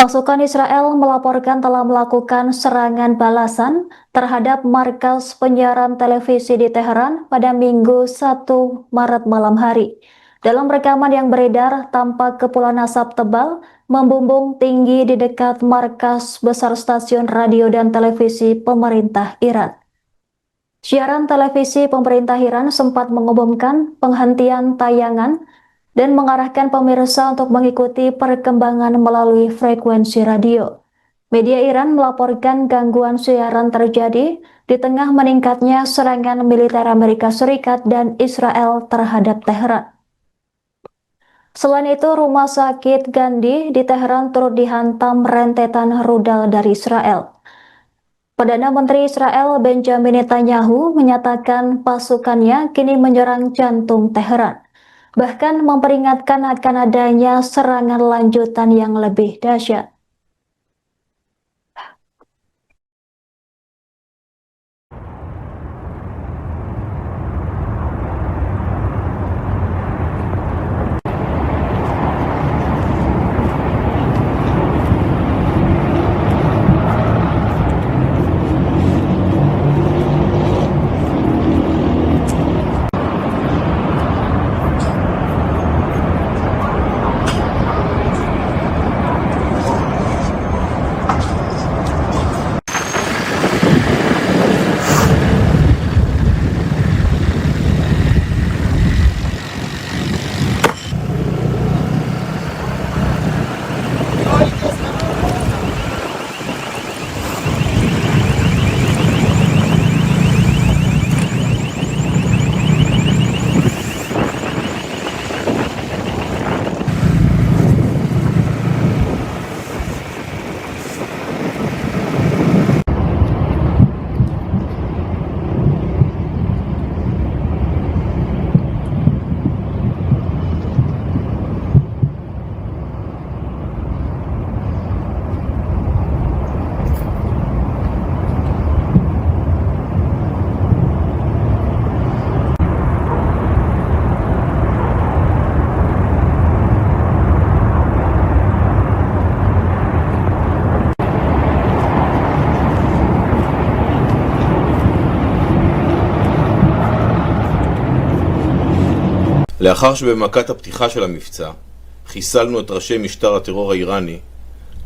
Pasukan Israel melaporkan telah melakukan serangan balasan terhadap markas penyiaran televisi di Teheran pada Minggu 1 Maret malam hari. Dalam rekaman yang beredar, tampak kepulan asap tebal membumbung tinggi di dekat markas besar stasiun radio dan televisi pemerintah Iran. Siaran televisi pemerintah Iran sempat mengumumkan penghentian tayangan dan mengarahkan pemirsa untuk mengikuti perkembangan melalui frekuensi radio. Media Iran melaporkan gangguan siaran terjadi di tengah meningkatnya serangan militer Amerika Serikat dan Israel terhadap Teheran. Selain itu, rumah sakit Gandhi di Teheran turut dihantam rentetan rudal dari Israel. Perdana Menteri Israel Benjamin Netanyahu menyatakan pasukannya kini menyerang jantung Teheran, bahkan memperingatkan akan adanya serangan lanjutan yang lebih dahsyat. לאחר שבמכת הפתיחה של המבצע חיסלנו את ראשי משטר הטרור האיראני,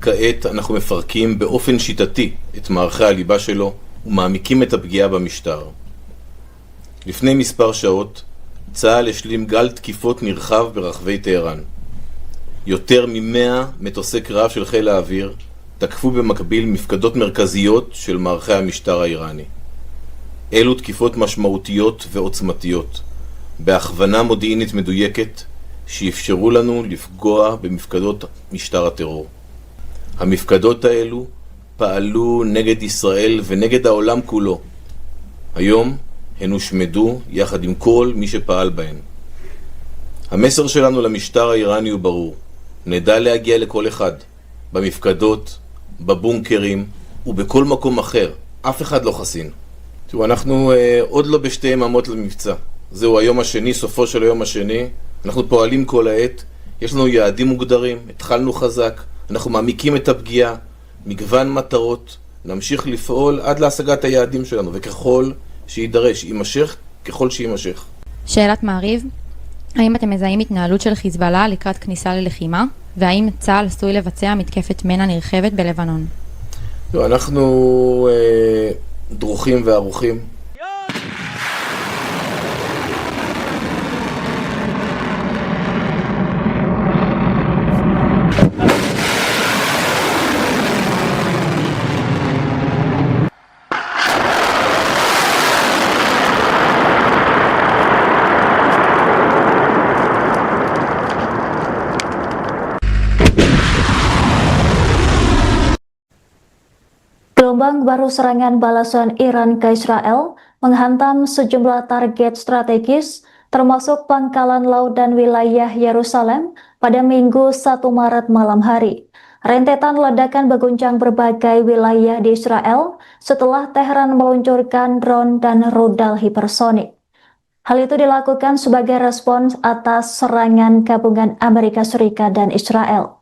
כעת אנחנו מפרקים באופן שיטתי את מערכי הליבה שלו ומעמיקים את הפגיעה במשטר. לפני מספר שעות צה"ל השלים גל תקיפות נרחב ברחבי טהרן. יותר מ-100 מטוסי קרב של חיל האוויר תקפו במקביל מפקדות מרכזיות של מערכי המשטר האיראני. אלו תקיפות משמעותיות ועוצמתיות, בהכוונה מודיעינית מדויקת שאפשרו לנו לפגוע במפקדות משטר הטרור. המפקדות האלו פעלו נגד ישראל ונגד העולם כולו. היום הן הושמדו יחד עם כל מי שפעל בהן. המסר שלנו למשטר האיראני הוא ברור. נדע להגיע לכל אחד, במפקדות, בבונקרים ובכל מקום אחר. אף אחד לא חסין. תראו, אנחנו עוד לא בשתי יממות למבצע. זהו היום השני, סופו של היום השני. אנחנו פועלים כל העת, יש לנו יעדים מוגדרים, התחלנו חזק, אנחנו מעמיקים את הפגיעה, מגוון מטרות, נמשיך לפעול עד להשגת היעדים שלנו, וככל שידרש, יימשך, ככל שימשך. שאלת מעריב, האם אתם מזהים התנהלות של חיזבאללה לקראת כניסה ללחימה, והאם צה"ל עשוי לבצע מתקפת מנע נרחבת בלבנון? אנחנו דרוכים וערוכים. Gelombang baru serangan balasan Iran ke Israel menghantam sejumlah target strategis, termasuk pangkalan laut dan wilayah Yerusalem pada Minggu 1 Maret malam hari. Rentetan ledakan berguncang berbagai wilayah di Israel setelah Teheran meluncurkan drone dan rudal hipersonik. Hal itu dilakukan sebagai respons atas serangan gabungan Amerika Serikat dan Israel.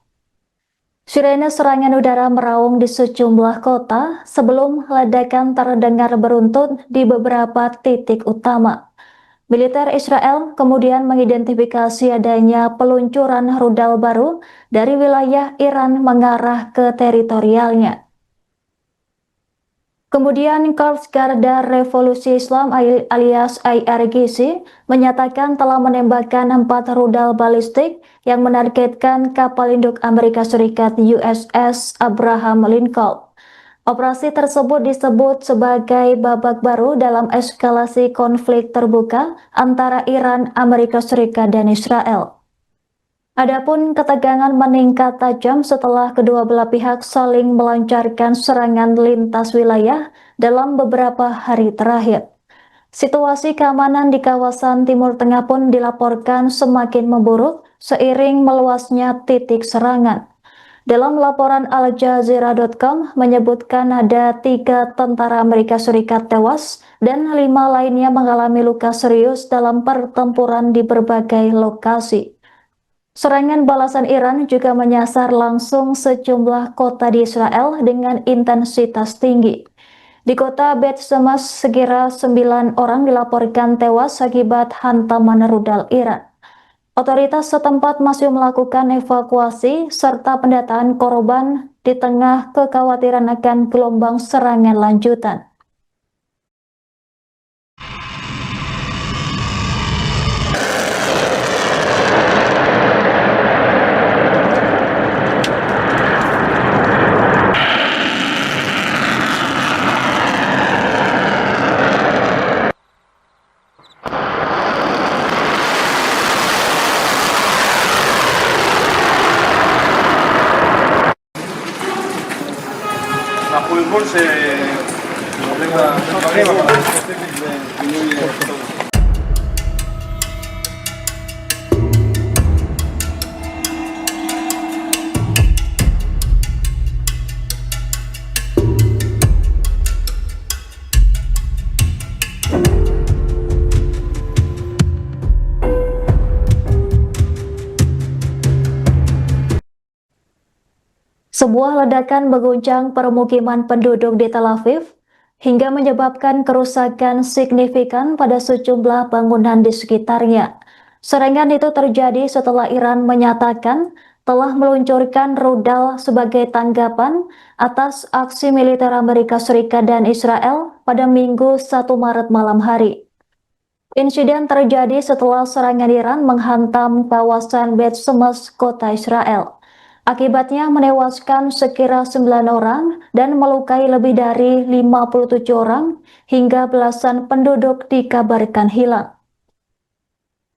Sirene serangan udara meraung di sejumlah kota sebelum ledakan terdengar beruntun di beberapa titik utama. Militer Israel kemudian mengidentifikasi adanya peluncuran rudal baru dari wilayah Iran mengarah ke teritorialnya. Kemudian Korps Garda Revolusi Islam alias IRGC menyatakan telah menembakkan 4 rudal balistik yang menargetkan kapal induk Amerika Serikat USS Abraham Lincoln. Operasi tersebut disebut sebagai babak baru dalam eskalasi konflik terbuka antara Iran, Amerika Serikat, dan Israel. Adapun ketegangan meningkat tajam setelah kedua belah pihak saling melancarkan serangan lintas wilayah dalam beberapa hari terakhir. Situasi keamanan di kawasan Timur Tengah pun dilaporkan semakin memburuk seiring meluasnya titik serangan. Dalam laporan Al-Jazeera.com menyebutkan ada 3 tentara Amerika Serikat tewas dan 5 lainnya mengalami luka serius dalam pertempuran di berbagai lokasi. Serangan balasan Iran juga menyasar langsung sejumlah kota di Israel dengan intensitas tinggi. Di kota Beit Shemesh, sekira 9 orang dilaporkan tewas akibat hantaman rudal Iran. Otoritas setempat masih melakukan evakuasi serta pendataan korban di tengah kekhawatiran akan gelombang serangan lanjutan. אנחנו ארגון שעובד בדברים, אבל ספציפית זה פינוי פסולת. Sebuah ledakan mengguncang permukiman penduduk di Tel Aviv hingga menyebabkan kerusakan signifikan pada sejumlah bangunan di sekitarnya. Serangan itu terjadi setelah Iran menyatakan telah meluncurkan rudal sebagai tanggapan atas aksi militer Amerika Serikat dan Israel pada Minggu 1 Maret malam hari. Insiden terjadi setelah serangan Iran menghantam kawasan Beit Shemesh, kota Israel. Akibatnya menewaskan sekira 9 orang dan melukai lebih dari 57 orang hingga belasan penduduk dikabarkan hilang.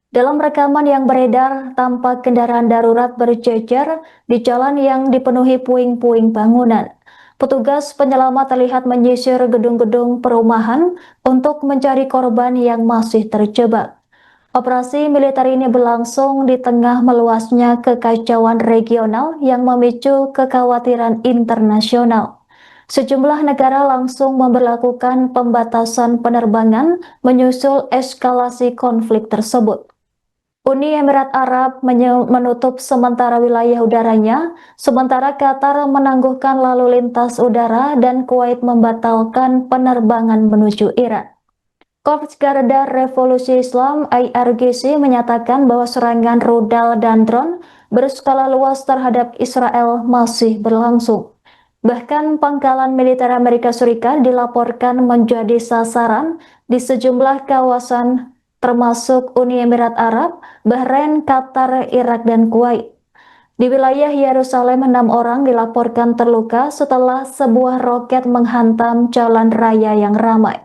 Dalam rekaman yang beredar, tampak kendaraan darurat berjejer di jalan yang dipenuhi puing-puing bangunan. Petugas penyelamat terlihat menyisir gedung-gedung perumahan untuk mencari korban yang masih terjebak. Operasi militer ini berlangsung di tengah meluasnya kekacauan regional yang memicu kekhawatiran internasional. Sejumlah negara langsung memberlakukan pembatasan penerbangan menyusul eskalasi konflik tersebut. Uni Emirat Arab menutup sementara wilayah udaranya, sementara Qatar menangguhkan lalu lintas udara dan Kuwait membatalkan penerbangan menuju Iran. Korps Garda Revolusi Islam IRGC menyatakan bahwa serangan rudal dan drone berskala luas terhadap Israel masih berlangsung. Bahkan pangkalan militer Amerika Serikat dilaporkan menjadi sasaran di sejumlah kawasan termasuk Uni Emirat Arab, Bahrain, Qatar, Irak, dan Kuwait. Di wilayah Yerusalem, 6 orang dilaporkan terluka setelah sebuah roket menghantam jalan raya yang ramai.